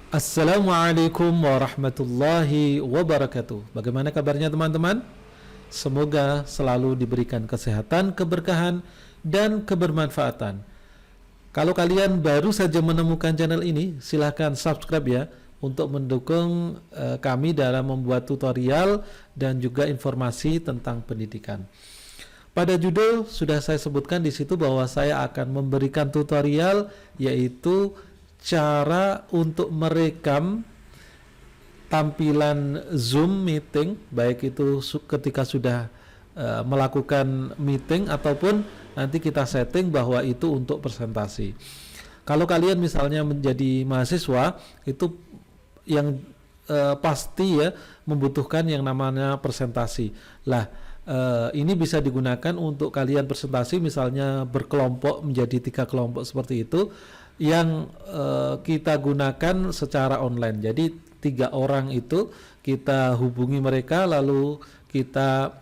Assalamualaikum warahmatullahi wabarakatuh. Bagaimana kabarnya teman-teman? Semoga selalu diberikan kesehatan, keberkahan, dan kebermanfaatan. Kalau kalian baru saja menemukan channel ini, silahkan subscribe ya untuk mendukung kami dalam membuat tutorial dan juga informasi tentang pendidikan. Pada judul sudah saya sebutkan di situ bahwa saya akan memberikan tutorial yaitu cara untuk merekam tampilan Zoom meeting, baik itu ketika sudah melakukan meeting ataupun nanti kita setting bahwa itu untuk presentasi. Kalau kalian misalnya menjadi mahasiswa, itu yang pasti ya membutuhkan yang namanya presentasi. Lah, ini bisa digunakan untuk kalian presentasi, misalnya berkelompok menjadi 3 kelompok seperti itu yang kita gunakan secara online. Jadi 3 orang itu kita hubungi mereka, lalu kita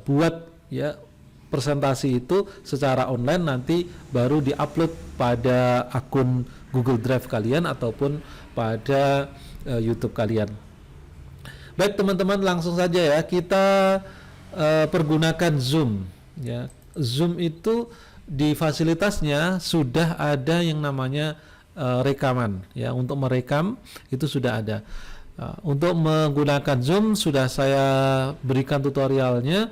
buat ya presentasi itu secara online, nanti baru diupload pada akun Google Drive kalian ataupun pada YouTube kalian. Baik teman-teman, langsung saja ya kita pergunakan Zoom ya. Zoom itu di fasilitasnya sudah ada yang namanya rekaman ya. Untuk merekam itu sudah ada. Untuk menggunakan Zoom sudah saya berikan tutorialnya.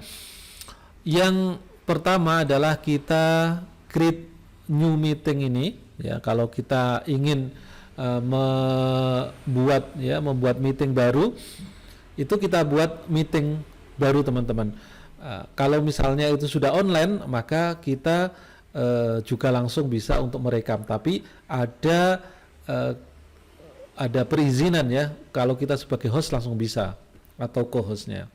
Yang pertama adalah kita create new meeting ini ya. Kalau kita ingin membuat meeting baru, itu kita buat meeting baru teman-teman. Kalau misalnya itu sudah online, maka kita juga langsung bisa untuk merekam. Tapi ada perizinan ya. Kalau kita sebagai host langsung bisa, atau co-hostnya.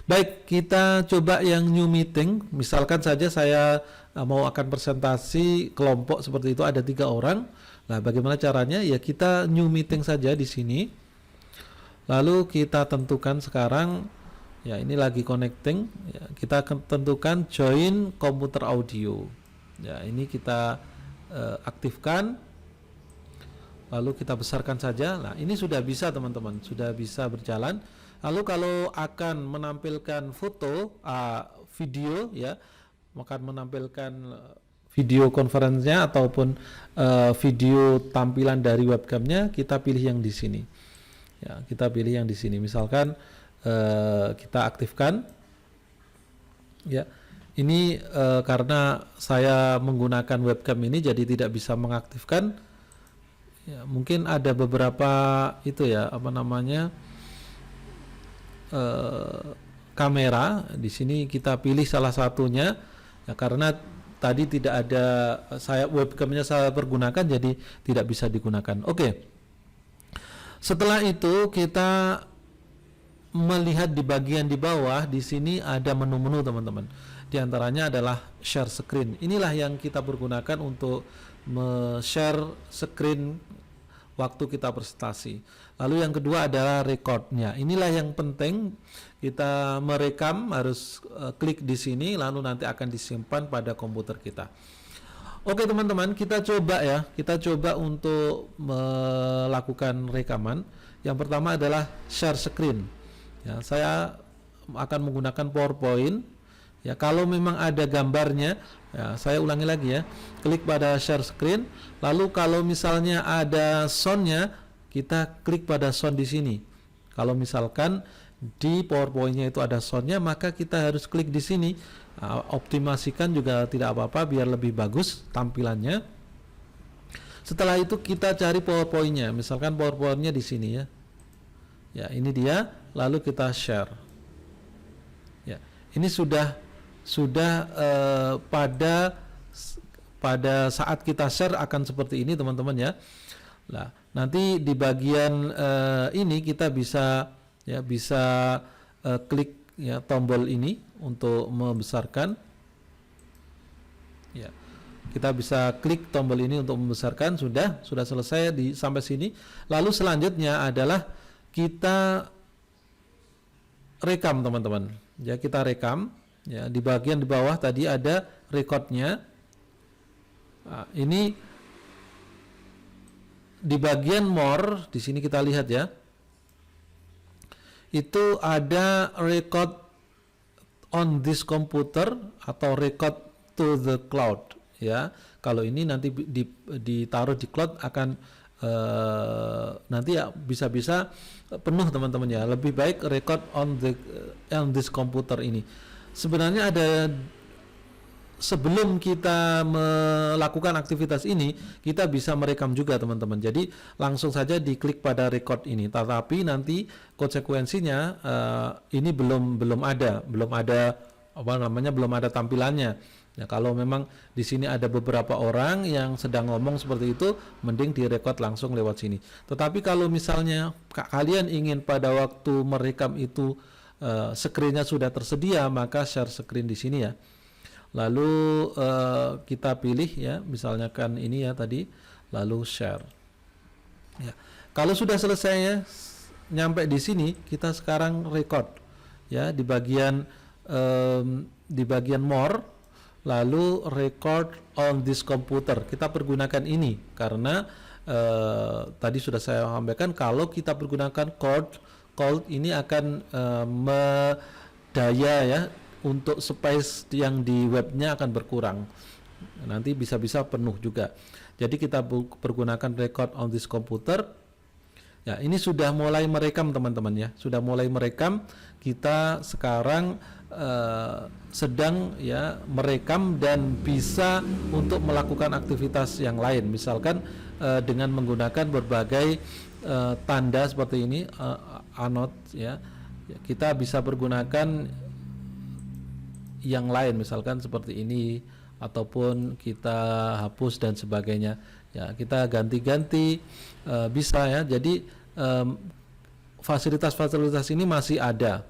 Baik, kita coba yang new meeting. Misalkan saja saya mau akan presentasi kelompok seperti itu, ada 3 orang. Nah, bagaimana caranya? Ya kita new meeting saja di sini. Lalu kita tentukan sekarang. Ya, ini lagi connecting. Ya, kita akan tentukan join komputer audio. Ya, ini kita aktifkan. Lalu kita besarkan saja. Nah, ini sudah bisa teman-teman, sudah bisa berjalan. Lalu kalau akan menampilkan foto, video ya, akan menampilkan video konferensinya ataupun video tampilan dari webcamnya, kita pilih yang di sini. Ya, kita pilih yang di sini. Misalkan kita aktifkan ya. Ini karena saya menggunakan webcam ini jadi tidak bisa mengaktifkan ya. Mungkin ada beberapa itu ya, apa namanya, kamera. Di sini kita pilih salah satunya ya, karena tadi tidak ada, webcamnya saya pergunakan jadi tidak bisa digunakan. Oke. Setelah itu kita melihat di bagian di bawah, di sini ada menu-menu teman-teman. Di antaranya adalah share screen. Inilah yang kita pergunakan untuk share screen waktu kita presentasi. Lalu yang kedua adalah recordnya. Inilah yang penting, kita merekam harus klik di sini, lalu nanti akan disimpan pada komputer kita. Oke teman-teman, kita coba ya. Kita coba untuk melakukan rekaman. Yang pertama adalah share screen. Ya, saya akan menggunakan PowerPoint. Ya, kalau memang ada gambarnya, ya, saya ulangi lagi ya. Klik pada share screen. Lalu kalau misalnya ada soundnya, kita klik pada sound di sini. Kalau misalkan di PowerPoint-nya itu ada soundnya, maka kita harus klik di sini. Optimasikan juga tidak apa-apa biar lebih bagus tampilannya. Setelah itu kita cari PowerPoint-nya. Misalkan PowerPoint-nya di sini ya. Ya, ini dia. Lalu kita share. Ya, ini sudah pada saat kita share akan seperti ini teman-teman ya. Nah, nanti di bagian ini kita bisa klik ya tombol ini untuk membesarkan. Ya, kita bisa klik tombol ini untuk membesarkan. Sudah selesai sampai sini. Lalu selanjutnya adalah kita rekam teman-teman. Ya, kita rekam. Ya, di bagian di bawah tadi ada recordnya. Nah, ini di bagian more di sini kita lihat ya, itu ada record on this computer atau record to the cloud ya. Kalau ini nanti ditaruh di cloud akan nanti ya bisa-bisa penuh teman-teman ya. Lebih baik record on this computer ini. Sebenarnya ada, sebelum kita melakukan aktivitas ini, kita bisa merekam juga teman-teman. Jadi langsung saja diklik pada record ini. Tetapi nanti konsekuensinya ini belum ada belum ada tampilannya. Ya, kalau memang di sini ada beberapa orang yang sedang ngomong seperti itu, mending direkod langsung lewat sini. Tetapi kalau misalnya kalian ingin pada waktu merekam itu screen-nya sudah tersedia, maka share screen di sini ya. Lalu kita pilih ya, misalnya kan ini ya tadi, lalu share. Ya. Kalau sudah selesai ya, nyampe di sini, kita sekarang record ya di bagian more, lalu record on this computer. Kita pergunakan ini karena tadi sudah saya sampaikan, kalau kita pergunakan cold ini akan daya ya untuk space yang di webnya akan berkurang, nanti bisa-bisa penuh juga. Jadi kita pergunakan record on this computer. Ya, ini sudah mulai merekam teman-teman ya, sudah mulai merekam. Kita sekarang sedang ya merekam dan bisa untuk melakukan aktivitas yang lain, misalkan dengan menggunakan berbagai tanda seperti ini, annotate ya. Kita bisa pergunakan yang lain, misalkan seperti ini, ataupun kita hapus dan sebagainya ya. Kita ganti-ganti bisa ya. Jadi fasilitas-fasilitas ini masih ada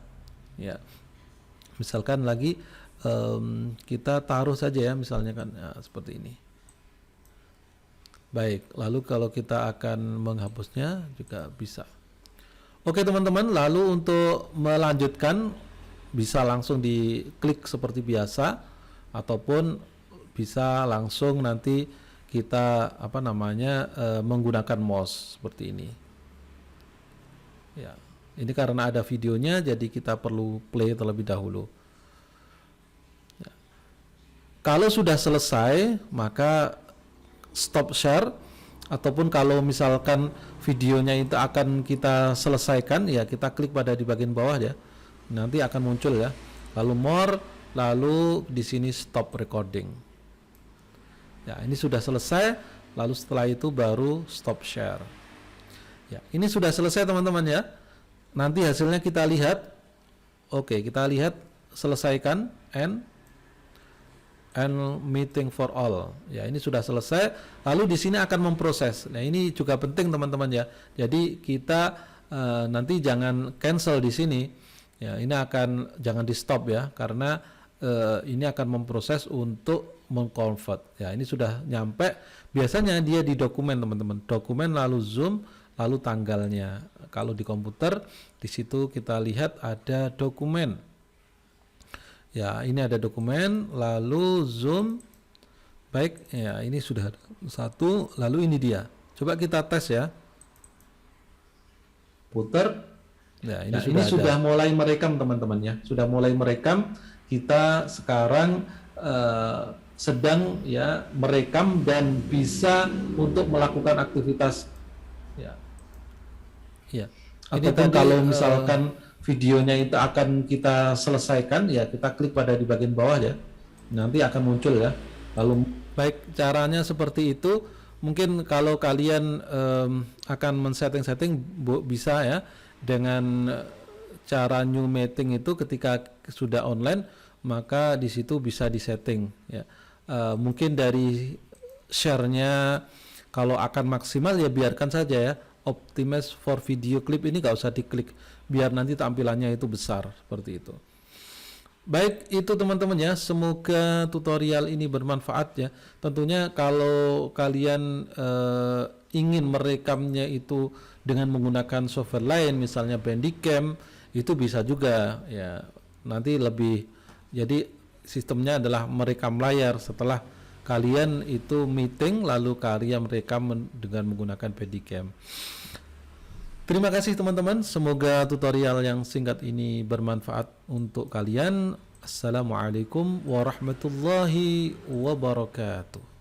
ya. Misalkan lagi kita taruh saja ya, misalnya kan ya, seperti ini. Baik, lalu kalau kita akan menghapusnya juga bisa. Oke teman-teman, lalu untuk melanjutkan bisa langsung diklik seperti biasa, ataupun bisa langsung nanti kita menggunakan mouse seperti ini ya. Ini karena ada videonya, jadi kita perlu play terlebih dahulu ya. Kalau sudah selesai, maka stop share, ataupun kalau misalkan videonya itu akan kita selesaikan ya, kita klik pada di bagian bawah ya, nanti akan muncul ya, lalu more, lalu di sini stop recording ya. Ini sudah selesai, lalu setelah itu baru stop share ya. Ini sudah selesai teman-teman ya. Nanti hasilnya kita lihat. Oke, kita lihat selesaikan and meeting for all ya. Ini sudah selesai, lalu di sini akan memproses. Nah, ini juga penting teman-teman ya. Jadi kita nanti jangan cancel di sini ya. Ini akan jangan di stop ya, karena ini akan memproses untuk mengconvert ya. Ini sudah nyampe, biasanya dia di dokumen teman-teman, dokumen lalu zoom lalu tanggalnya. Kalau di komputer di situ kita lihat ada dokumen ya, ini ada dokumen lalu zoom. Baik ya, ini sudah satu, lalu ini dia, coba kita tes ya, putar ya. Ini sudah mulai merekam teman-teman ya, sudah mulai merekam. Kita sekarang sedang ya merekam dan bisa untuk melakukan aktivitas ya. Ya. Ataupun kalau misalkan videonya itu akan kita selesaikan ya, kita klik pada di bagian bawah ya, nanti akan muncul ya. Lalu baik, caranya seperti itu. Mungkin kalau kalian akan men-setting bisa ya dengan cara new meeting itu, ketika sudah online maka di situ bisa disetting ya. Mungkin dari share-nya kalau akan maksimal ya biarkan saja ya, optimize for video clip ini gak usah diklik, biar nanti tampilannya itu besar seperti itu. Baik, itu teman-teman ya, semoga tutorial ini bermanfaat ya. Tentunya kalau kalian ingin merekamnya itu dengan menggunakan software lain, misalnya Bandicam, itu bisa juga ya. Nanti lebih, jadi sistemnya adalah merekam layar setelah kalian itu meeting lalu kalian merekam dengan menggunakan Pedicam. Terima kasih teman-teman, semoga tutorial yang singkat ini bermanfaat untuk kalian. Assalamualaikum warahmatullahi wabarakatuh.